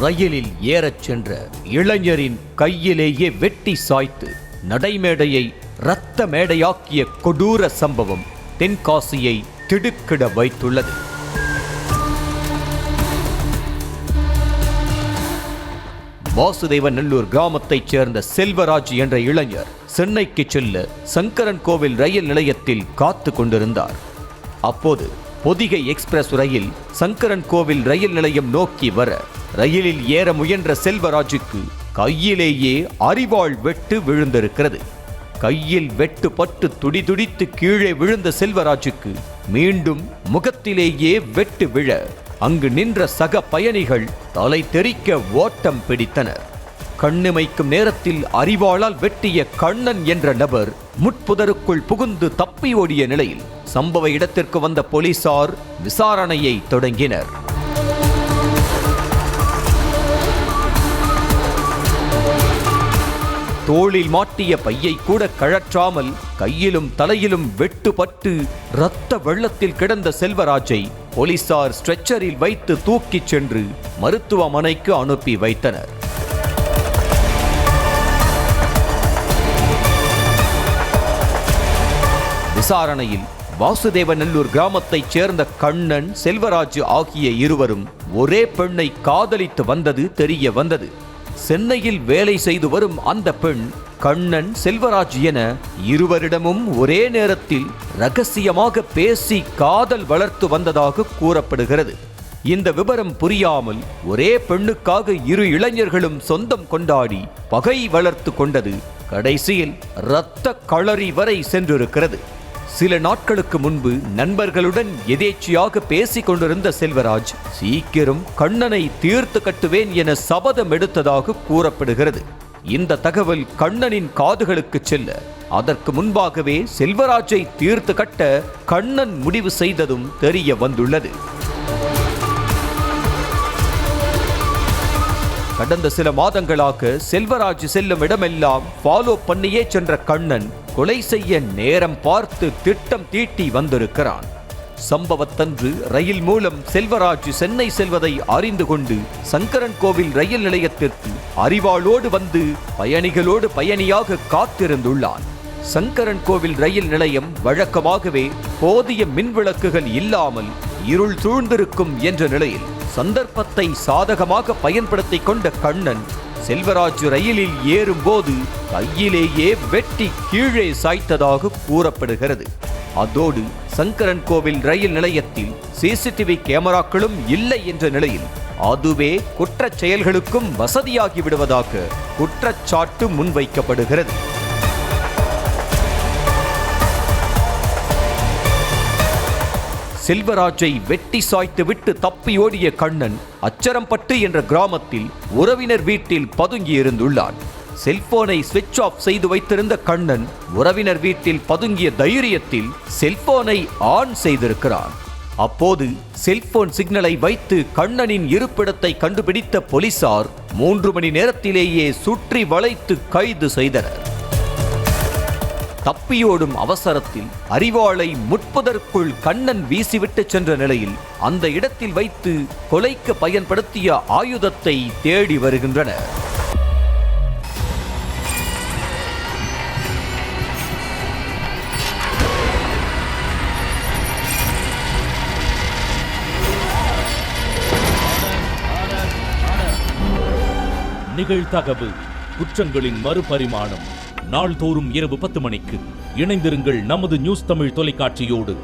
ரயிலில் ஏறச் சென்ற இளைஞரின் கையிலேயே வெட்டி சாய்த்து நடைமேடையை இரத்த மேடையாக்கிய கொடூர சம்பவம் தென்காசியை திடுக்கிட வைத்துள்ளது. வாசுதேவநல்லூர் கிராமத்தைச் சேர்ந்த செல்வராஜ் என்ற இளைஞர் சென்னைக்கு செல்ல சங்கரன் கோவில் ரயில் நிலையத்தில் காத்து கொண்டிருந்தார். அப்போது பொதிகை எக்ஸ்பிரஸ் ரயில் சங்கரன் கோவில் ரயில் நிலையம் நோக்கி வர ரயிலில் ஏற முயன்ற செல்வராஜுக்கு கையிலேயே அரிவாள் வெட்டு விழுந்திருக்கிறது. கையில் வெட்டு பட்டு துடிதுடித்து கீழே விழுந்த செல்வராஜுக்கு மீண்டும் முகத்திலேயே வெட்டு விழ அங்கு நின்ற சக பயணிகள் தலை தெறிக்க ஓட்டம் பிடித்தனர். கண்ணிமைக்கும் நேரத்தில் அரிவாளால் வெட்டிய கண்ணன் என்ற நபர் முட்புதருக்குள் புகுந்து தப்பி ஓடிய நிலையில் சம்பவ இடத்திற்கு வந்த போலீசார் விசாரணையை தொடங்கினர். தோளில் மாட்டிய பையை கூட கழற்றாமல் கையிலும் தலையிலும் வெட்டுப்பட்டு இரத்த வெள்ளத்தில் கிடந்த செல்வராஜை போலீசார் ஸ்ட்ரெச்சரில் வைத்து தூக்கிச் சென்று மருத்துவமனைக்கு அனுப்பி வைத்தனர். விசாரணையில் வாசுதேவநல்லூர் கிராமத்தைச் சேர்ந்த கண்ணன், செல்வராஜ் ஆகிய இருவரும் ஒரே பெண்ணை காதலித்து வந்தது தெரிய வந்தது. சென்னையில் வேலை செய்து வரும் அந்த பெண் கண்ணன், செல்வராஜ் என இருவரிடமும் ஒரே நேரத்தில் ரகசியமாக பேசி காதல் வளர்த்து வந்ததாக கூறப்படுகிறது. இந்த விவரம் புரியாமல் ஒரே பெண்ணுக்காக இரு இளைஞர்களும் சொந்தம் கொண்டாடி பகை வளர்த்து கொண்டது கடைசியில் இரத்த களரி வரை சென்றிருக்கிறது. சில நாட்களுக்கு முன்பு நண்பர்களுடன் எதேச்சியாக பேசிக் கொண்டிருந்த செல்வராஜ் சீக்கிரம் கண்ணனை தீர்த்து கட்டுவேன் என சபதம் எடுத்ததாக கூறப்படுகிறது. இந்த தகவல் கண்ணனின் காதுகளுக்கு செல்ல அதற்கு முன்பாகவே செல்வராஜை தீர்த்து கட்ட கண்ணன் முடிவு செய்ததும் தெரிய வந்துள்ளது. கடந்த சில மாதங்களாக செல்வராஜ் செல்லும் இடமெல்லாம் ஃபாலோ பண்ணியே சென்ற கண்ணன் கொலை செய்ய நேரம் பார்த்து திட்டம் தீட்டி வந்திருக்கிறான். சம்பவத்தன்று ரயில் மூலம் செல்வராஜ் சென்னை செல்வதை அறிந்து கொண்டு சங்கரன் கோவில் ரயில் நிலையத்திற்கு அரிவாளோடு வந்து பயணிகளோடு பயணியாக காத்திருந்துள்ளான். சங்கரன் கோவில் ரயில் நிலையம் வழக்கமாகவே போதிய மின்விளக்குகள் இல்லாமல் இருள் சூழ்ந்திருக்கும் என்ற நிலையில் சந்தர்ப்பத்தை சாதகமாக பயன்படுத்திக் கொண்ட கண்ணன் செல்வராஜ் ரயிலில் ஏறும்போது கையிலேயே வெட்டி கீழே சாய்த்ததாக கூறப்படுகிறது. அதோடு சங்கரன் கோவில் ரயில் நிலையத்தில் சிசிடிவி கேமராக்களும் இல்லை என்ற நிலையில் அதுவே குற்றச் செயல்களுக்கும் வசதியாகி விடுவதாக குற்றச்சாட்டு முன்வைக்கப்படுகிறது. செல்வராஜை வெட்டி சாய்த்து விட்டு தப்பி ஓடிய கண்ணன் அச்சரம்பட்டு என்ற கிராமத்தில் உறவினர் வீட்டில் பதுங்கியிருந்துள்ளான். செல்போனை ஸ்விட்ச் ஆஃப் செய்து வைத்திருந்த கண்ணன் உறவினர் வீட்டில் பதுங்கிய தைரியத்தில் செல்போனை ஆன் செய்திருக்கிறான். அப்போது செல்போன் சிக்னலை வைத்து கண்ணனின் இருப்பிடத்தை கண்டுபிடித்த போலீசார் 3 மணி நேரத்திலேயே சுற்றி வளைத்து கைது செய்தனர். தப்பியோடும் அவசரத்தில் அரிவாளை முட்புதற்குள் கண்ணன் வீசிவிட்டு சென்ற நிலையில் அந்த இடத்தில் வைத்து கொலைக்கு பயன்படுத்திய ஆயுதத்தை தேடி வருகின்றனர். நிகழ்தகவு குற்றங்களின் மறுபரிமாணம். நாள்தோறும் இரவு 10 மணிக்கு இணைந்திருங்கள் நமது நியூஸ் தமிழ் தொலைக்காட்சியோடு.